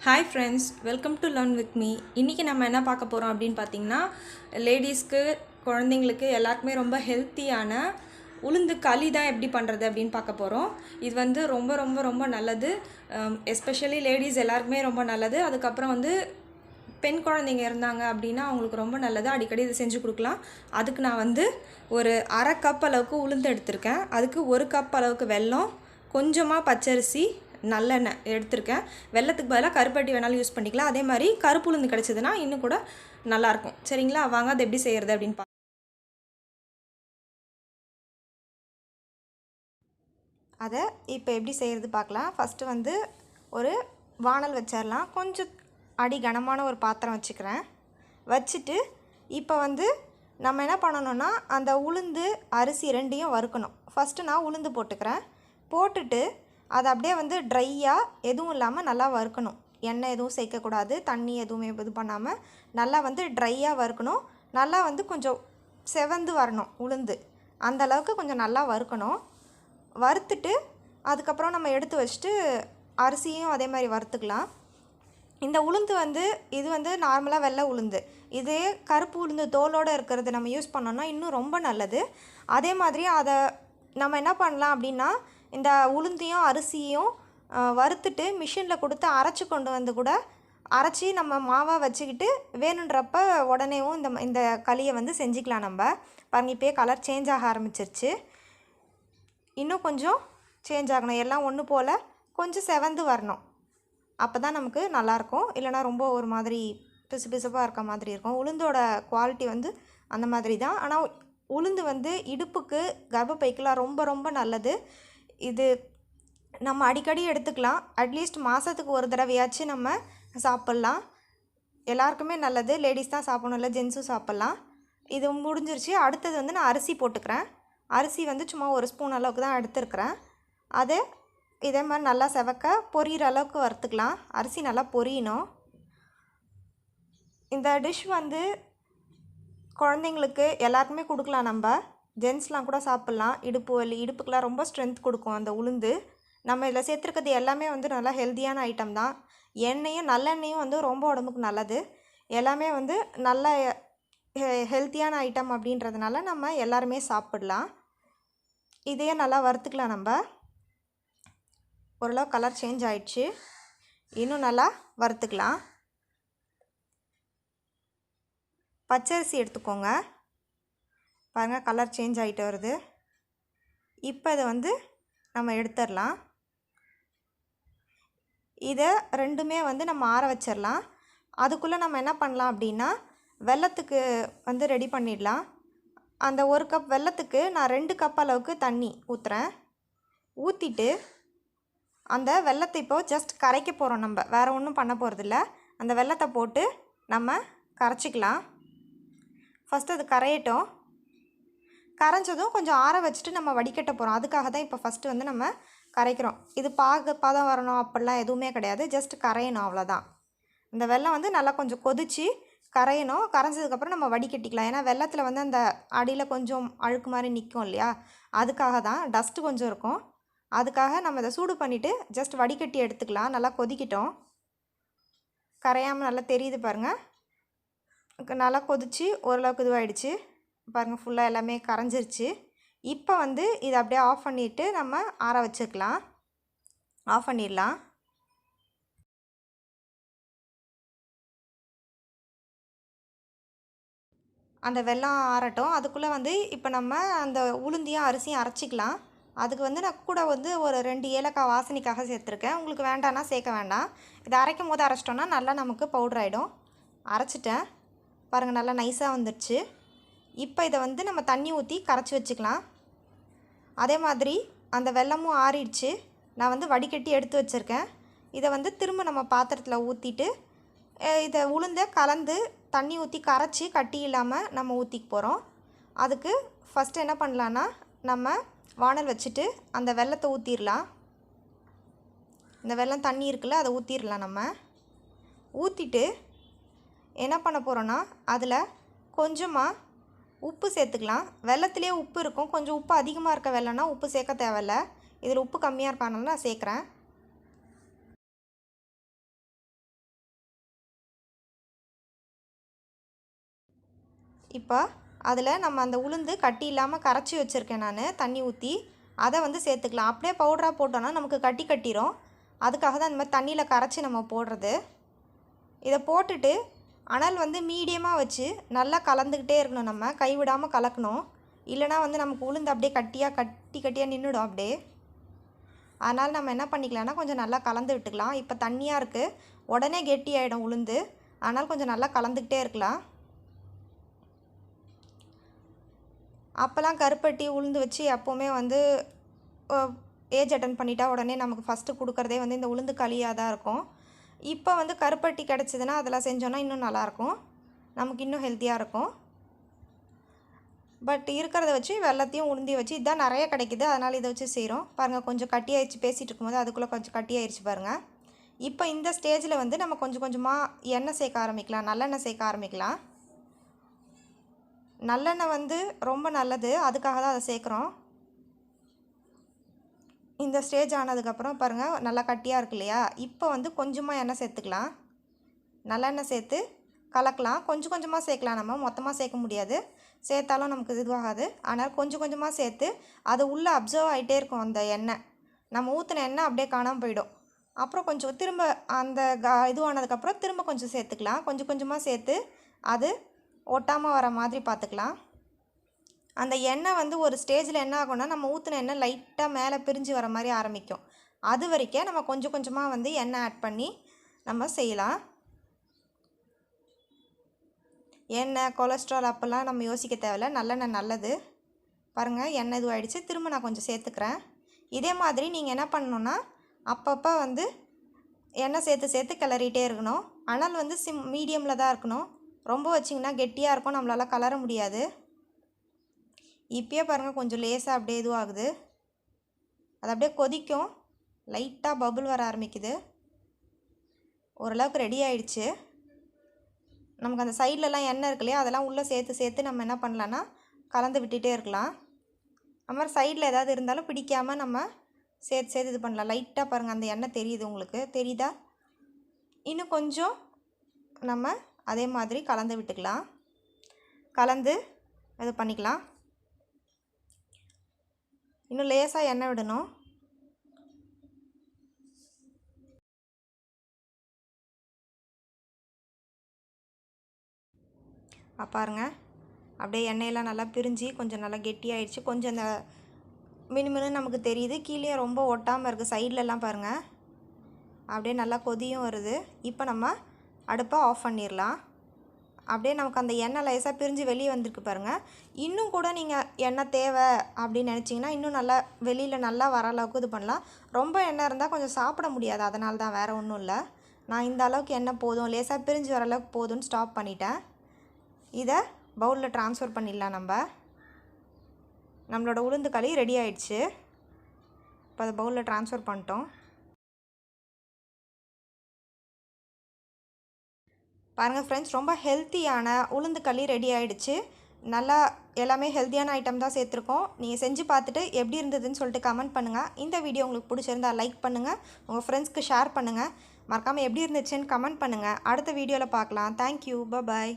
Hi friends, welcome to learn with me. இன்றைக்கி நம்ம என்ன பார்க்க போகிறோம் அப்படின்னு பார்த்தீங்கன்னா, லேடிஸ்க்கு, குழந்தைங்களுக்கு எல்லாருக்குமே ரொம்ப ஹெல்த்தியான உளுந்து களி தான் எப்படி பண்ணுறது அப்படின்னு பார்க்க போகிறோம். இது வந்து ரொம்ப ரொம்ப ரொம்ப நல்லது. எஸ்பெஷலி லேடிஸ் எல்லாருக்குமே ரொம்ப நல்லது. அதுக்கப்புறம் வந்து பெண் குழந்தைங்க இருந்தாங்க அப்படின்னா அவங்களுக்கு ரொம்ப நல்லது. அடிக்கடி இதை செஞ்சு கொடுக்கலாம். அதுக்கு நான் வந்து ஒரு அரை கப் அளவுக்கு உளுந்து எடுத்திருக்கேன். அதுக்கு 1 கப் அளவுக்கு வெல்லம், கொஞ்சமாக பச்சரிசி, நல்லெண்ணெய் எடுத்திருக்கேன். வெல்லத்துக்கு பதிலாக கருப்பட்டி வேணாலும் யூஸ் பண்ணிக்கலாம். அதே மாதிரி கருப்பு உளுந்து கிடச்சிதுன்னா இன்னும் கூட நல்லாயிருக்கும். சரிங்களா? வாங்க அது எப்படி செய்கிறது அப்படின்னு அதை இப்போ எப்படி செய்கிறது பார்க்கலாம். ஃபஸ்ட்டு வந்து ஒரு வானல் வச்சிடலாம். கொஞ்சம் அடி கனமான ஒரு பாத்திரம் வச்சுக்கிறேன். வச்சுட்டு இப்போ வந்து நம்ம என்ன பண்ணணும்னா, அந்த உளுந்து அரிசி ரெண்டையும் வறுக்கணும். ஃபஸ்ட்டு நான் உளுந்து போட்டுக்கிறேன். போட்டுட்டு அதை அப்படியே வந்து ட்ரையாக எதுவும் இல்லாமல் நல்லா வறுக்கணும். எண்ணெய் எதுவும் சேர்க்கக்கூடாது, தண்ணி எதுவுமே இது பண்ணாமல் நல்லா வந்து ட்ரையாக வறுக்கணும். நல்லா வந்து கொஞ்சம் செவந்து வரணும் உளுந்து. அந்த அளவுக்கு கொஞ்சம் நல்லா வறுக்கணும். வறுத்துட்டு அதுக்கப்புறம் நம்ம எடுத்து வச்சுட்டு அரிசியும் அதே மாதிரி வறுத்துக்கலாம். இந்த உளுந்து வந்து இது வந்து நார்மலாக வெள்ளை உளுந்து. இதே கருப்பு உளுந்து தோலோடு இருக்கிறது நம்ம யூஸ் பண்ணோன்னா இன்னும் ரொம்ப நல்லது. அதே மாதிரி அதை நம்ம என்ன பண்ணலாம் அப்படின்னா, இந்த உளுந்தையும் அரிசியும் வறுத்துட்டு மிஷினில் கொடுத்து அரைச்சி கொண்டு வந்து கூட அரைச்சி நம்ம மாவாக வச்சுக்கிட்டு வேணுன்றப்ப உடனேவும் இந்த களியை வந்து செஞ்சுக்கலாம். நம்ம பாருங்கள், இப்போயே கலர் சேஞ்ச் ஆக ஆரம்பிச்சிருச்சு. இன்னும் கொஞ்சம் சேஞ்ச் ஆகணும். எல்லாம் ஒன்று போல் கொஞ்சம் செவந்து வரணும். அப்போ தான் நமக்கு நல்லாயிருக்கும். இல்லைனா ரொம்ப ஒரு மாதிரி பிசு பிசுப்பாக இருக்க மாதிரி இருக்கும். உளுந்தோட குவாலிட்டி வந்து அந்த மாதிரி தான். ஆனால் உளுந்து வந்து இடுப்புக்கு, கர்ப்பப்பைக்கெலாம் ரொம்ப ரொம்ப நல்லது. இது நம்ம அடிக்கடி எடுத்துக்கலாம். அட்லீஸ்ட் மாதத்துக்கு ஒரு தடவையாச்சும் நம்ம சாப்பிட்லாம். எல்லாருக்குமே நல்லது. லேடிஸ் தான் சாப்பிடணும், இல்லை ஜென்ஸும் சாப்பிட்லாம். இது முடிஞ்சிருச்சு. அடுத்தது வந்து நான் அரிசி போட்டுக்கிறேன். அரிசி வந்து சும்மா 1 ஸ்பூன் அளவுக்கு தான் எடுத்துருக்கிறேன். அது இதே மாதிரி நல்லா செவக்க பொரியிற அளவுக்கு வறுத்துக்கலாம். அரிசி நல்லா பொரியணும். இந்த டிஷ் வந்து குழந்தைங்களுக்கு எல்லாருக்குமே கொடுக்கலாம். நம்ம ஜென்ஸ்லாம் கூட சாப்பிட்லாம். இடுப்பு வலி, இடுப்புக்கெலாம் ரொம்ப ஸ்ட்ரென்த் கொடுக்கும் அந்த உளுந்து. நம்ம இதில் சேர்த்துருக்கிறது எல்லாமே வந்து நல்லா ஹெல்த்தியான ஐட்டம் தான். எண்ணெயும் நல்லெண்ணெயும் வந்து ரொம்ப உடம்புக்கு நல்லது. எல்லாமே வந்து நல்ல ஹெல்த்தியான ஐட்டம் அப்படின்றதுனால நம்ம எல்லாருமே சாப்பிட்லாம். இதையே நல்லா வறுத்துக்கலாம். நம்ம ஓரளவு கலர் சேஞ்ச் ஆகிடுச்சு. இன்னும் நல்லா வறுத்துக்கலாம். பச்சரிசி எடுத்துக்கோங்க. பாருங்கள், கலர் சேஞ்ச் ஆகிட்டு வருது. இப்போ இதை வந்து நம்ம எடுத்துடலாம். இதை ரெண்டுமே வந்து நம்ம ஆற வச்சிடலாம். அதுக்குள்ளே நம்ம என்ன பண்ணலாம் அப்படின்னா, வெல்லத்துக்கு வந்து ரெடி பண்ணிடலாம். அந்த 1 கப் வெல்லத்துக்கு நான் 2 கப் அளவுக்கு தண்ணி ஊற்றுறேன். ஊற்றிட்டு அந்த வெல்லத்தை இப்போது ஜஸ்ட் கரைக்க போகிறோம். நம்ம வேறு ஒன்றும் பண்ண போகிறதில்ல. அந்த வெல்லத்தை போட்டு நம்ம கரைச்சிக்கலாம். ஃபஸ்ட்டு அது கரையட்டும். கரைஞ்சதும் கொஞ்சம் ஆற வச்சுட்டு நம்ம வடிகட்ட போகிறோம். அதுக்காக தான் இப்போ ஃபஸ்ட்டு வந்து நம்ம கரைக்கிறோம். இது பதம் வரணும் அப்படிலாம் எதுவுமே கிடையாது. ஜஸ்ட் கரையணும், அவ்வளோதான். இந்த வெல்லம் வந்து நல்லா கொஞ்சம் கொதித்து கரையணும். கரைஞ்சதுக்கப்புறம் நம்ம வடிகட்டிக்கலாம். ஏன்னா வெல்லத்தில் வந்து அந்த அடியில் கொஞ்சம் அழுக்கு மாதிரி நிற்கும் இல்லையா, அதுக்காக தான். டஸ்ட்டு கொஞ்சம் இருக்கும். அதுக்காக நம்ம இதை சூடு பண்ணிவிட்டு ஜஸ்ட் வடிகட்டி எடுத்துக்கலாம். நல்லா கொதிக்கிட்டோம். கரையாமல் நல்லா தெரியுது பாருங்கள். நல்லா கொதித்து ஓரளவுக்கு இதுவாகிடுச்சு பாருங்கள். ஃபுல்லாக எல்லாமே கரைஞ்சிருச்சு. இப்போ வந்து இதை அப்படியே ஆஃப் பண்ணிவிட்டு நம்ம ஆற வச்சுக்கலாம். ஆஃப் பண்ணிடலாம். அந்த வெல்லம் ஆறட்டும். அதுக்குள்ளே வந்து இப்போ நம்ம அந்த உளுந்தையும் அரிசியும் அரைச்சிக்கலாம். அதுக்கு வந்து நான் கூட வந்து ஒரு 2 ஏலக்காய் வாசனைக்காக சேர்த்துருக்கேன். உங்களுக்கு வேண்டான்னா சேர்க்க வேண்டாம். இதை அரைக்கும் போது அரைச்சிட்டோன்னா நல்லா நமக்கு பவுடர் ஆகிடும். அரைச்சிட்டேன் பாருங்கள், நல்லா நைஸாக வந்துடுச்சு. இப்போ இதை வந்து நம்ம தண்ணி ஊற்றி கரைச்சி வச்சுக்கலாம். அதே மாதிரி அந்த வெல்லமும் ஆறிடுச்சு. நான் வந்து வடிகட்டி எடுத்து வச்சுருக்கேன். இதை வந்து திரும்ப நம்ம பாத்திரத்தில் ஊற்றிட்டு இதை உளுந்த கலந்து தண்ணி ஊற்றி கரைச்சி கட்டி இல்லாமல் நம்ம ஊற்றிக்க போகிறோம். அதுக்கு ஃபஸ்ட்டு என்ன பண்ணலான்னா, நம்ம வானல் வச்சுட்டு அந்த வெல்லத்தை ஊற்றிடலாம். இந்த வெல்லம் தண்ணி இருக்குல்ல, அதை ஊற்றிடலாம். நம்ம ஊற்றிட்டு என்ன பண்ண போகிறோன்னா, அதில் கொஞ்சமாக உப்பு சேர்த்துக்கலாம். வெல்லத்திலே உப்பு இருக்கும். கொஞ்சம் உப்பு அதிகமாக இருக்க வெல்லம்னா உப்பு சேர்க்க தேவையில்ல. இதில் உப்பு கம்மியாக இருக்கானால நான் சேர்க்குறேன். இப்போ அதில் நம்ம அந்த உளுந்து கட்டி இல்லாமல் கரைச்சி வச்சுருக்கேன் நான் தண்ணி ஊற்றி, அதை வந்து சேர்த்துக்கலாம். அப்படியே பவுடராக போட்டோன்னா நமக்கு கட்டிரும். அதுக்காக தான் இந்த மாதிரி தண்ணியில் கரைச்சி நம்ம போடுறது. இதை போட்டுட்டு அனல் வந்து மீடியமாக வச்சு நல்லா கலந்துக்கிட்டே இருக்கணும். நம்ம கைவிடாமல் கலக்கணும். இல்லைனா வந்து நமக்கு உளுந்து அப்படியே கட்டியாக நின்றுடும் அப்படியே. அதனால் நம்ம என்ன பண்ணிக்கலாம்னா கொஞ்சம் நல்லா கலந்து விட்டுக்கலாம். இப்போ தண்ணியாக இருக்குது, உடனே கெட்டியாகிடும் உளுந்து. அதனால் கொஞ்சம் நல்லா கலந்துக்கிட்டே இருக்கலாம். அப்போல்லாம் கருப்பட்டி உளுந்து வச்சு எப்போவுமே வந்து ஏஜ் அட்டன் பண்ணிட்டா உடனே நமக்கு ஃபஸ்ட்டு கொடுக்குறதே வந்து இந்த உளுந்து களியாக தான் இருக்கும். இப்போ வந்து கருப்பட்டி கிடச்சிதுன்னா அதெல்லாம் செஞ்சோன்னா இன்னும் நல்லாயிருக்கும், நமக்கு இன்னும் ஹெல்த்தியாக இருக்கும். பட் இருக்கிறத வச்சு வெள்ளத்தையும் உளுந்தையும் வச்சு இதுதான் நிறைய கிடைக்கிது, அதனால் இதை வச்சு செய்கிறோம். பாருங்கள் கொஞ்சம் கட்டியாயிடுச்சு, பேசிகிட்டு இருக்கும்போது அதுக்குள்ளே கொஞ்சம் கட்டியாயிடுச்சு பாருங்கள். இப்போ இந்த ஸ்டேஜில் வந்து நம்ம கொஞ்சம் கொஞ்சமாக எண்ணெய் சேர்க்க ஆரம்பிக்கலாம், நல்லெண்ணெய் சேர்க்க ஆரம்பிக்கலாம். நல்லெண்ணெய் வந்து ரொம்ப நல்லது, அதுக்காக தான் அதை சேர்க்குறோம். இந்த ஸ்டேஜ் ஆனதுக்கப்புறம் பாருங்கள் நல்லா கட்டியாக இருக்கு இல்லையா. இப்போ வந்து கொஞ்சமாக எண்ணெய் சேர்த்துக்கலாம். நல்லெண்ணெய் சேர்த்து கலக்கலாம். கொஞ்சம் கொஞ்சமாக சேர்க்கலாம், நம்ம மொத்தமாக சேர்க்க முடியாது, சேர்த்தாலும் நமக்கு இதுவாகாது. ஆனால் கொஞ்சம் கொஞ்சமாக சேர்த்து அது உள்ளே அப்சர்வ் ஆகிட்டே இருக்கும் அந்த எண்ணெய். நம்ம ஊற்றின எண்ணெய் அப்படியே காணாமல் போயிடும். அப்புறம் கொஞ்சம் திரும்ப அந்த இதுவானதுக்கப்புறம் திரும்ப கொஞ்சம் சேர்த்துக்கலாம். கொஞ்சம் கொஞ்சமாக சேர்த்து அது ஒட்டாமல் வர மாதிரி பார்த்துக்கலாம். அந்த எண்ணெய் வந்து ஒரு ஸ்டேஜில் என்ன ஆகும்னா நம்ம ஊற்றின எண்ணெய் லைட்டாக மேலே பிரிஞ்சு வர மாதிரி ஆரம்பிக்கும். அது வரைக்கும் நம்ம கொஞ்சம் கொஞ்சமாக வந்து எண்ணெய் ஆட் பண்ணி நம்ம செய்யலாம். எண்ணெய் கொலஸ்ட்ரால் அப்போல்லாம் நம்ம யோசிக்க தேவையில்ல, நல்லெண்ணெய் நல்லது. பாருங்கள் எண்ணெய் இதுவாகிடுச்சு, திரும்ப நான் கொஞ்சம் சேர்த்துக்கிறேன். இதே மாதிரி நீங்கள் என்ன பண்ணணுன்னா அப்பப்போ வந்து எண்ணெய் சேர்த்து கிளறிட்டே இருக்கணும். அனல் வந்து மீடியமில் தான் இருக்கணும். ரொம்ப வச்சிங்கன்னா கெட்டியாக இருக்கும், நம்மளால் கலர முடியாது. இப்போயே பாருங்கள் கொஞ்சம் லேசாக அப்படியே இதுவாகுது, அது அப்படியே கொதிக்கும், லைட்டாக பபுள் வர ஆரம்பிக்குது. ஓரளவுக்கு ரெடி ஆகிடுச்சு. நமக்கு அந்த சைட்லலாம் எண்ணெய் இருக்கு இல்லையா, அதெல்லாம் உள்ளே சேர்த்து நம்ம என்ன பண்ணலான்னா கலந்து விட்டுகிட்டே இருக்கலாம். அது மாதிரி சைடில் ஏதாவது இருந்தாலும் பிடிக்காமல் நம்ம சேர்த்து இது பண்ணலாம். லைட்டாக பாருங்கள் அந்த எண்ணெய் தெரியுது, உங்களுக்கு தெரியுதா? இன்னும் கொஞ்சம் நம்ம அதே மாதிரி கலந்து விட்டுக்கலாம். கலந்து இது பண்ணிக்கலாம். இன்னும் லேசாக எண்ணெய் விடணும். பாருங்கள் அப்படியே எண்ணெயெல்லாம் நல்லா பிரிஞ்சு கொஞ்சம் நல்லா கெட்டியாயிடுச்சு. கொஞ்சம் அந்த மினுமினு நமக்கு தெரியுது, கீழே ரொம்ப ஒட்டாமல் இருக்குது. சைட்லலாம் பாருங்கள் அப்படியே நல்லா கொதியும் வருது. இப்போ நம்ம அடுப்பை ஆஃப் பண்ணிடலாம். அப்படியே நமக்கு அந்த எண்ணெய் லேசாக பிரிஞ்சு வெளியே வந்திருக்கு பாருங்கள். இன்னும் கூட நீங்கள் எண்ணெய் தேவை அப்படின்னு நினச்சிங்கன்னா இன்னும் நல்லா வெளியில் நல்லா வர அளவுக்கு இது பண்ணலாம். ரொம்ப எண்ணெய் இருந்தால் கொஞ்சம் சாப்பிட முடியாது, அதனால தான், வேறு ஒன்றும் இல்லை. நான் இந்த அளவுக்கு எண்ணெய் போதும், லேசாக பிரிஞ்சு வர அளவுக்கு போதும்னு ஸ்டாப் பண்ணிட்டேன். இதை பவுலில் ட்ரான்ஸ்ஃபர் பண்ணிடலாம். நம்மளோட உளுந்து களி ரெடி ஆயிடுச்சு. இப்போ அதை பவுலில் ட்ரான்ஸ்ஃபர் பண்ணிட்டோம். பாருங்கள் ஃப்ரெண்ட்ஸ், ரொம்ப ஹெல்த்தியான உளுந்து களி ரெடி ஆகிடுச்சு. நல்லா எல்லாமே ஹெல்த்தியான ஐட்டம் தான் சேர்த்துருக்கோம். நீங்கள் செஞ்சு பார்த்துட்டு எப்படி இருந்ததுன்னு சொல்லிட்டு கமெண்ட் பண்ணுங்கள். இந்த வீடியோ உங்களுக்கு பிடிச்சிருந்தால் லைக் பண்ணுங்கள், உங்கள் ஃப்ரெண்ட்ஸ்க்கு ஷேர் பண்ணுங்கள். மறக்காமல் எப்படி இருந்துச்சுன்னு கமெண்ட் பண்ணுங்கள். அடுத்த வீடியோவில் பார்க்கலாம். தேங்க்யூ, பாய்.